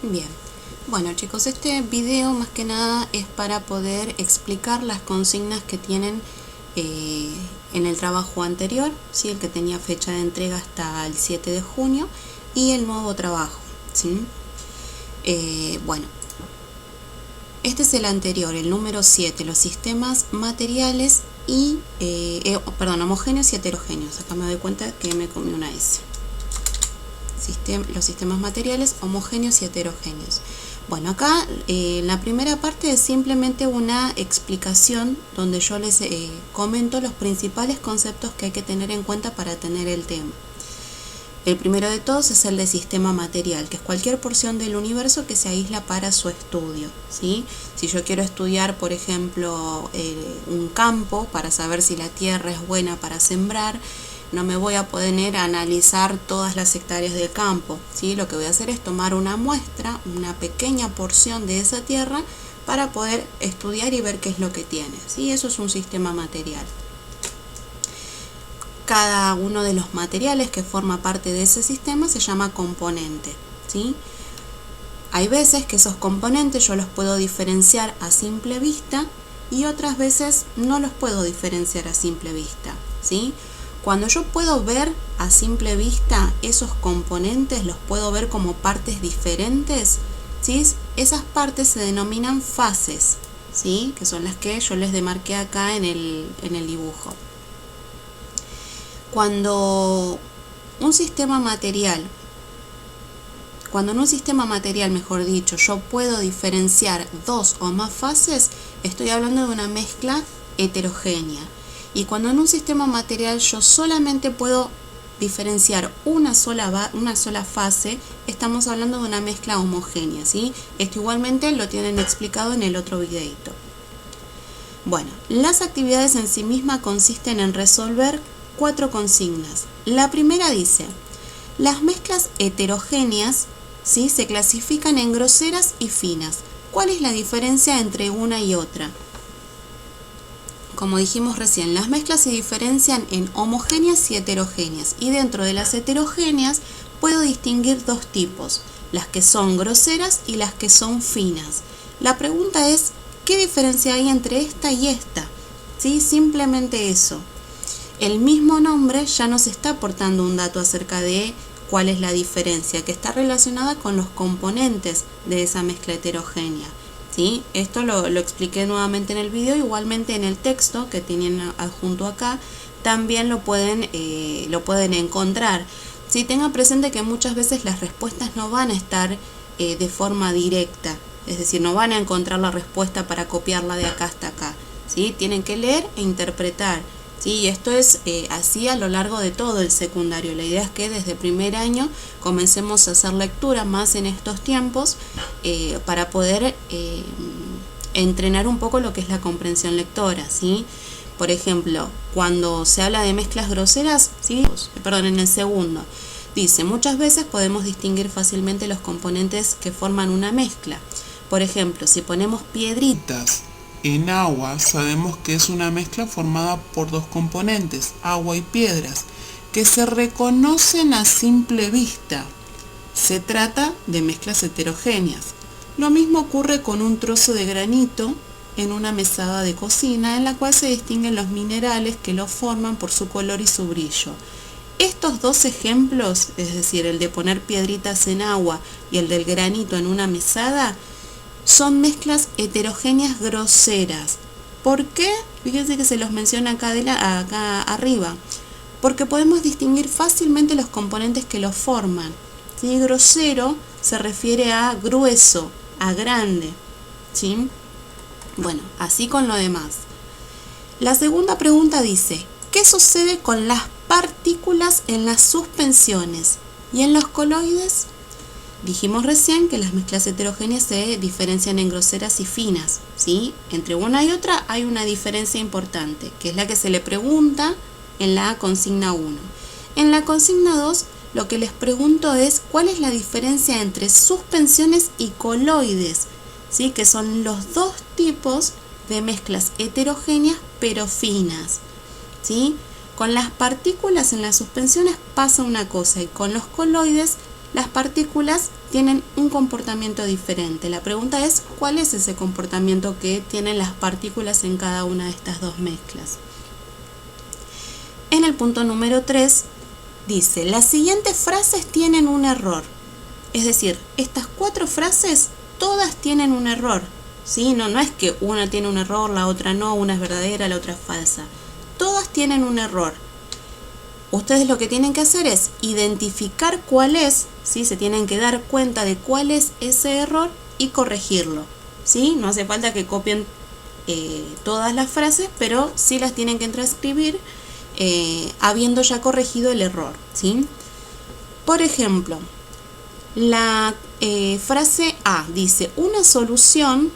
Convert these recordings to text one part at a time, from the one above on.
Bien, bueno chicos, este video más que nada es para poder explicar las consignas que tienen en el trabajo anterior, ¿sí? El que tenía fecha de entrega hasta el 7 de junio y el nuevo trabajo, ¿sí? Bueno, este es el anterior, el número 7, los sistemas materiales y, homogéneos y heterogéneos. Acá me doy cuenta que me comí una S. Los sistemas materiales homogéneos y heterogéneos. Bueno, acá la primera parte es simplemente una explicación donde yo les comento los principales conceptos que hay que tener en cuenta para tener el tema. El primero de todos es el de sistema material, que es cualquier porción del universo que se aísla para su estudio, ¿sí? Si yo quiero estudiar, por ejemplo, un campo para saber si la tierra es buena para sembrar, no me voy a poner a analizar todas las hectáreas del campo, ¿sí? Lo que voy a hacer es tomar una muestra, una pequeña porción de esa tierra para poder estudiar y ver qué es lo que tiene, ¿sí? Eso es un sistema material. Cada uno de los materiales que forma parte de ese sistema se llama componente, ¿sí? Hay veces que esos componentes yo los puedo diferenciar a simple vista y otras veces no los puedo diferenciar a simple vista, ¿sí? Cuando yo puedo ver a simple vista esos componentes, los puedo ver como partes diferentes, ¿sí? Esas partes se denominan fases, ¿sí? Que son las que yo les demarqué acá en el dibujo. Cuando en un sistema material, mejor dicho, yo puedo diferenciar dos o más fases, estoy hablando de una mezcla heterogénea. Y cuando en un sistema material yo solamente puedo diferenciar una sola fase, estamos hablando de una mezcla homogénea, ¿sí? Esto igualmente lo tienen explicado en el otro videito. Bueno, las actividades en sí mismas consisten en resolver 4 consignas. La primera dice, las mezclas heterogéneas, ¿sí? Se clasifican en groseras y finas. ¿Cuál es la diferencia entre una y otra? Como dijimos recién, las mezclas se diferencian en homogéneas y heterogéneas, y dentro de las heterogéneas puedo distinguir dos tipos, las que son groseras y las que son finas. La pregunta es, ¿qué diferencia hay entre esta y esta? ¿Sí? Simplemente eso. El mismo nombre ya nos está aportando un dato acerca de cuál es la diferencia, que está relacionada con los componentes de esa mezcla heterogénea. ¿Sí? Esto lo expliqué nuevamente en el video, igualmente en el texto que tienen adjunto acá, también lo pueden encontrar. ¿Sí? Tengan presente que muchas veces las respuestas no van a estar de forma directa, es decir, no van a encontrar la respuesta para copiarla de acá hasta acá. ¿Sí? Tienen que leer e interpretar. ¿Sí? Y esto es así a lo largo de todo el secundario. La idea es que desde primer año comencemos a hacer lectura más en estos tiempos para poder entrenar un poco lo que es la comprensión lectora, ¿sí? Por ejemplo, cuando se habla de mezclas groseras, ¿sí? En el segundo, dice, muchas veces podemos distinguir fácilmente los componentes que forman una mezcla. Por ejemplo, si ponemos piedritas en agua, sabemos que es una mezcla formada por dos componentes, agua y piedras, que se reconocen a simple vista. Se trata de mezclas heterogéneas. Lo mismo ocurre con un trozo de granito en una mesada de cocina, en la cual se distinguen los minerales que lo forman por su color y su brillo. Estos dos ejemplos, es decir, el de poner piedritas en agua y el del granito en una mesada, son mezclas heterogéneas groseras. ¿Por qué? Fíjense que se los menciona acá arriba. Porque podemos distinguir fácilmente los componentes que los forman. ¿Sí? Grosero se refiere a grueso, a grande. ¿Sí? Bueno, así con lo demás. La segunda pregunta dice, ¿qué sucede con las partículas en las suspensiones y en los coloides? Dijimos recién que las mezclas heterogéneas se diferencian en groseras y finas, ¿sí? Entre una y otra hay una diferencia importante, que es la que se le pregunta en la consigna 1. En la consigna 2, lo que les pregunto es cuál es la diferencia entre suspensiones y coloides, ¿sí? Que son los dos tipos de mezclas heterogéneas pero finas, ¿sí? Con las partículas en las suspensiones pasa una cosa y con los coloides las partículas tienen un comportamiento diferente. La pregunta es, ¿cuál es ese comportamiento que tienen las partículas en cada una de estas dos mezclas? En el punto número 3 dice, las siguientes frases tienen un error. Es decir, estas 4 frases todas tienen un error, ¿sí? No es que una tiene un error, la otra no, una es verdadera, la otra es falsa. Todas tienen un error. Ustedes lo que tienen que hacer es identificar cuál es, ¿sí? Se tienen que dar cuenta de cuál es ese error y corregirlo, ¿sí? No hace falta que copien todas las frases, pero sí las tienen que transcribir habiendo ya corregido el error, ¿sí? Por ejemplo, la frase A dice, una solución,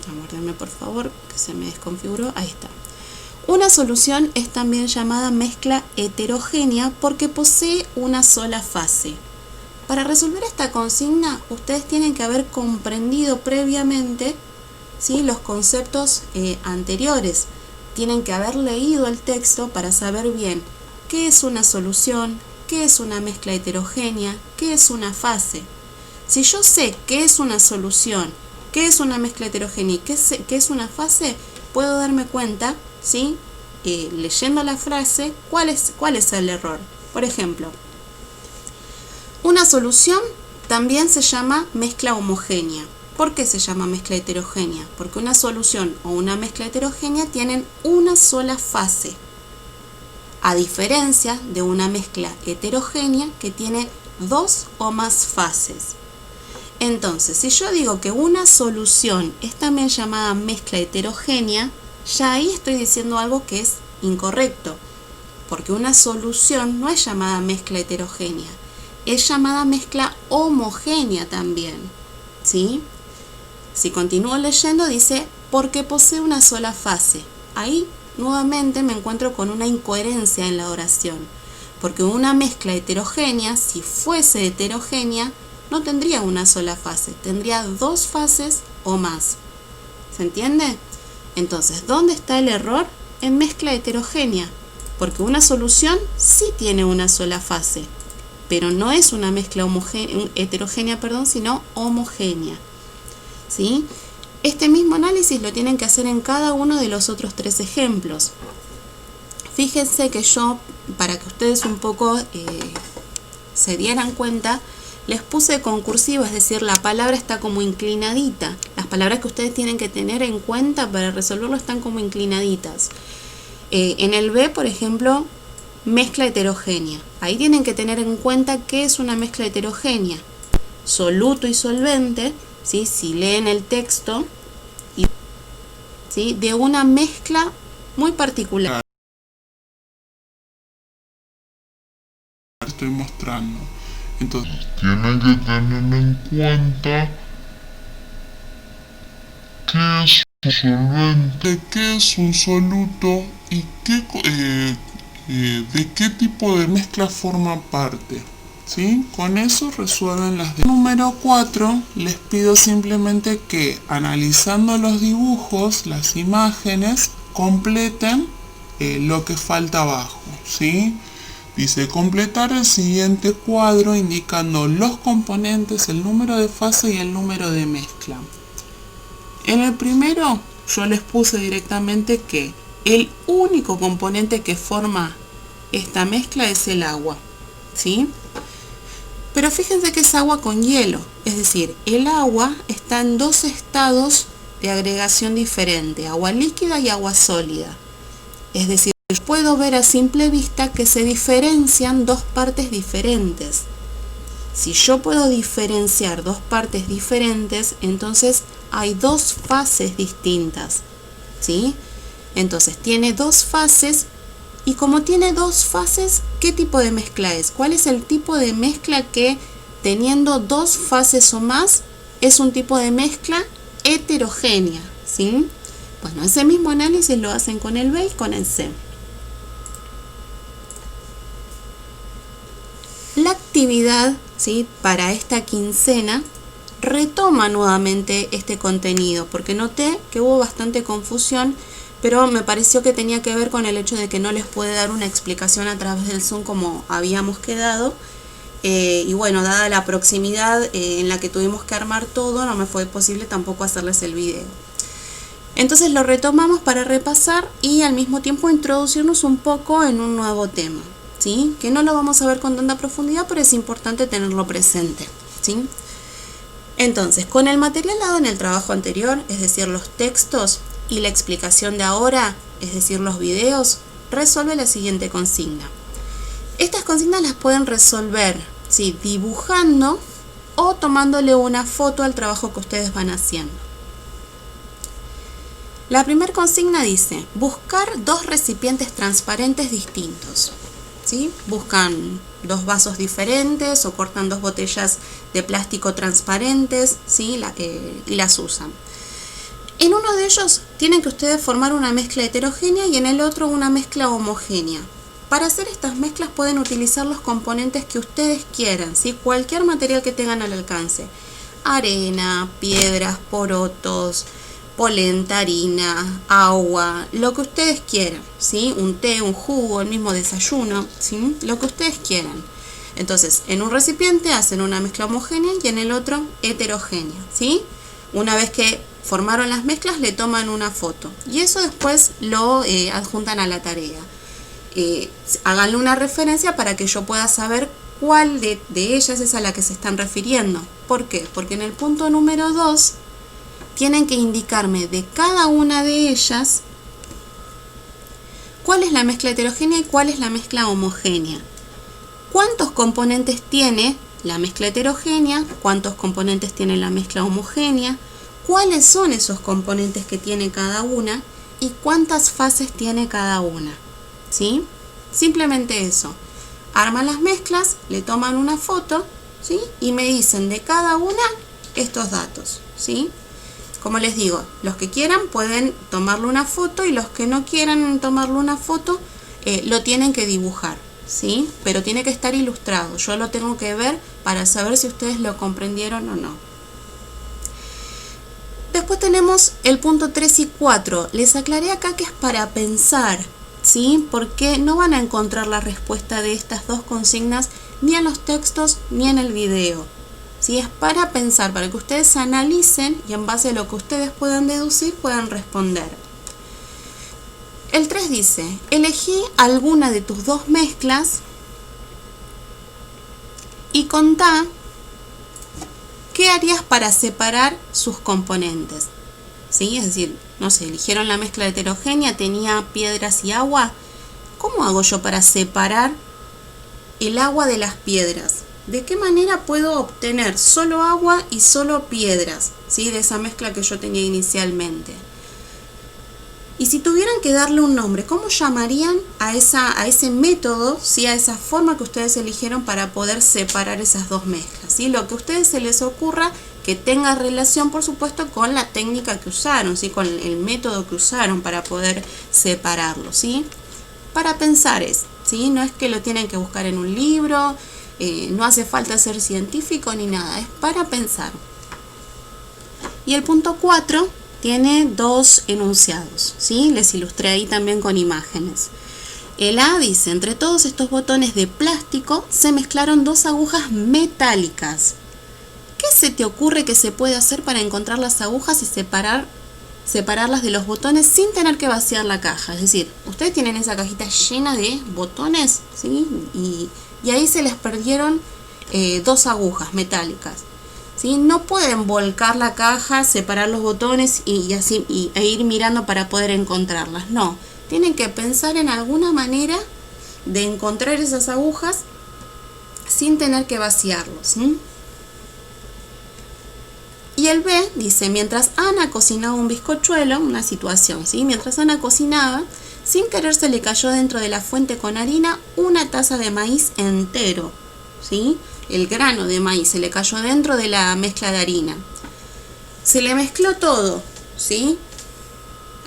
aguárdenme por favor que se me desconfiguró, ahí está. Una solución es también llamada mezcla heterogénea porque posee una sola fase. Para resolver esta consigna, ustedes tienen que haber comprendido previamente, ¿sí?, los conceptos anteriores. Tienen que haber leído el texto para saber bien qué es una solución, qué es una mezcla heterogénea, qué es una fase. Si yo sé qué es una solución, qué es una mezcla heterogénea y qué es una fase, puedo darme cuenta, ¿sí?, leyendo la frase, cuál es el error. Por ejemplo, una solución también se llama mezcla homogénea. ¿Por qué se llama mezcla heterogénea? Porque una solución o una mezcla heterogénea tienen una sola fase, a diferencia de una mezcla heterogénea que tiene 2 o más fases. Entonces, si yo digo que una solución es también llamada mezcla heterogénea, ya ahí estoy diciendo algo que es incorrecto, porque una solución no es llamada mezcla heterogénea, es llamada mezcla homogénea también, ¿sí? Si continúo leyendo, dice, porque posee una sola fase. Ahí nuevamente me encuentro con una incoherencia en la oración, porque una mezcla heterogénea, si fuese heterogénea, no tendría una sola fase, tendría 2 fases o más. ¿Se entiende? Entonces, ¿dónde está el error? En mezcla heterogénea, porque una solución sí tiene una sola fase, pero no es una mezcla heterogénea, sino homogénea, ¿sí? Este mismo análisis lo tienen que hacer en cada uno de los otros 3 ejemplos. Fíjense que yo, para que ustedes un poco se dieran cuenta, les puse concursivo, es decir, la palabra está como inclinadita. Las palabras que ustedes tienen que tener en cuenta para resolverlo están como inclinaditas. En el B, por ejemplo, mezcla heterogénea. Ahí tienen que tener en cuenta qué es una mezcla heterogénea. Soluto y solvente, ¿sí?, si leen el texto, ¿sí?, de una mezcla muy particular. Estoy mostrando. Entonces, tienen que tener en cuenta qué es un solvente, qué es un soluto y de qué tipo de mezcla forma parte, ¿sí? Con eso resuelven las de número 4. Les pido simplemente que, analizando los dibujos, las imágenes, completen lo que falta abajo, ¿sí? Dice, completar el siguiente cuadro indicando los componentes, el número de fase y el número de mezcla. En el primero yo les puse directamente que el único componente que forma esta mezcla es el agua, ¿sí? Pero fíjense que es agua con hielo, es decir, el agua está en 2 estados de agregación diferente, agua líquida y agua sólida. Es decir, puedo ver a simple vista que se diferencian 2 partes diferentes. Si yo puedo diferenciar 2 partes diferentes, entonces hay 2 fases distintas, ¿sí? Entonces tiene 2 fases, y como tiene 2 fases, ¿qué tipo de mezcla es? ¿Cuál es el tipo de mezcla que, teniendo 2 fases o más, es un tipo de mezcla heterogénea, ¿sí? Bueno, ese mismo análisis lo hacen con el B y con el C. La actividad, ¿sí?, para esta quincena retoma nuevamente este contenido, porque noté que hubo bastante confusión, pero me pareció que tenía que ver con el hecho de que no les puede dar una explicación a través del Zoom como habíamos quedado, y bueno, dada la proximidad en la que tuvimos que armar todo, no me fue posible tampoco hacerles el video. Entonces lo retomamos para repasar y al mismo tiempo introducirnos un poco en un nuevo tema, ¿sí? Que no lo vamos a ver con tanta profundidad, pero es importante tenerlo presente, ¿sí? Entonces, con el material dado en el trabajo anterior, es decir, los textos, y la explicación de ahora, es decir, los videos, resuelve la siguiente consigna. Estas consignas las pueden resolver, ¿sí?, dibujando o tomándole una foto al trabajo que ustedes van haciendo. La primera consigna dice, buscar dos recipientes transparentes distintos, ¿sí? Buscan dos vasos diferentes o cortan dos botellas de plástico transparentes, ¿sí? Y las usan. En uno de ellos tienen que ustedes formar una mezcla heterogénea y en el otro una mezcla homogénea. Para hacer estas mezclas pueden utilizar los componentes que ustedes quieran, ¿sí? Cualquier material que tengan al alcance. Arena, piedras, porotos, polenta, harina, agua, lo que ustedes quieran, ¿sí? Un té, un jugo, el mismo desayuno, ¿sí? Lo que ustedes quieran. Entonces, en un recipiente hacen una mezcla homogénea y en el otro heterogénea, ¿sí? Una vez que formaron las mezclas, le toman una foto y eso después lo adjuntan a la tarea. Háganle una referencia para que yo pueda saber cuál de ellas es a la que se están refiriendo. ¿Por qué? Porque en el punto número 2 tienen que indicarme de cada una de ellas cuál es la mezcla heterogénea y cuál es la mezcla homogénea. ¿Cuántos componentes tiene la mezcla heterogénea? ¿Cuántos componentes tiene la mezcla homogénea? ¿Cuáles son esos componentes que tiene cada una? ¿Y cuántas fases tiene cada una? ¿Sí? Simplemente eso. Arman las mezclas, le toman una foto, ¿sí? Y me dicen de cada una estos datos, ¿sí? Como les digo, los que quieran pueden tomarle una foto y los que no quieran tomarle una foto lo tienen que dibujar, ¿sí? Pero tiene que estar ilustrado. Yo lo tengo que ver para saber si ustedes lo comprendieron o no. Después tenemos el punto 3 y 4. Les aclaré acá que es para pensar, ¿sí? Porque no van a encontrar la respuesta de estas dos consignas ni en los textos ni en el video. ¿Sí? Es para pensar, para que ustedes analicen y en base a lo que ustedes puedan deducir puedan responder. El 3 dice, elegí alguna de tus dos mezclas y contá qué harías para separar sus componentes. ¿Sí? Es decir, no sé, eligieron la mezcla heterogénea, tenía piedras y agua. ¿Cómo hago yo para separar el agua de las piedras? ¿De qué manera puedo obtener solo agua y solo piedras, ¿sí? De esa mezcla que yo tenía inicialmente? Y si tuvieran que darle un nombre, ¿cómo llamarían a ese método, ¿sí? A esa forma que ustedes eligieron para poder separar esas dos mezclas, ¿sí? Lo que a ustedes se les ocurra que tenga relación, por supuesto, con la técnica que usaron, ¿sí? Con el método que usaron para poder separarlo, ¿sí? Para pensar ¿sí? No es que lo tienen que buscar en un libro. No hace falta ser científico ni nada, es para pensar. Y el punto 4 tiene dos enunciados, ¿sí? Les ilustré ahí también con imágenes. El A dice, entre todos estos botones de plástico se mezclaron dos agujas metálicas. ¿Qué se te ocurre que se puede hacer para encontrar las agujas y separarlas de los botones sin tener que vaciar la caja? Es decir, ustedes tienen esa cajita llena de botones, ¿sí? Y ahí se les perdieron dos agujas metálicas, ¿sí? No pueden volcar la caja, separar los botones e ir mirando para poder encontrarlas. No, tienen que pensar en alguna manera de encontrar esas agujas sin tener que vaciarlos, ¿sí? Y el B dice, mientras Ana cocinaba un bizcochuelo, una situación, ¿sí? Mientras Ana cocinaba, sin querer se le cayó dentro de la fuente con harina una taza de maíz entero, ¿sí? El grano de maíz se le cayó dentro de la mezcla de harina. Se le mezcló todo, ¿sí?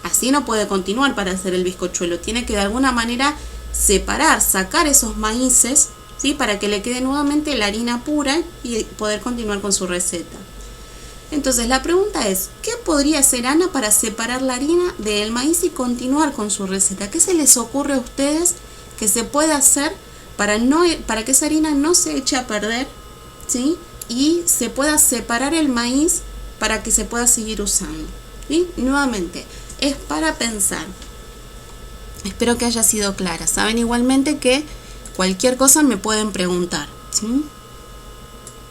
Así no puede continuar para hacer el bizcochuelo. Tiene que de alguna manera separar, sacar esos maíces, ¿sí? Para que le quede nuevamente la harina pura y poder continuar con su receta. Entonces la pregunta es, ¿qué podría hacer Ana para separar la harina del maíz y continuar con su receta? ¿Qué se les ocurre a ustedes que se puede hacer para que esa harina no se eche a perder, ¿sí? Y se pueda separar el maíz para que se pueda seguir usando, ¿sí? Nuevamente, es para pensar. Espero que haya sido clara. Saben igualmente que cualquier cosa me pueden preguntar, ¿sí?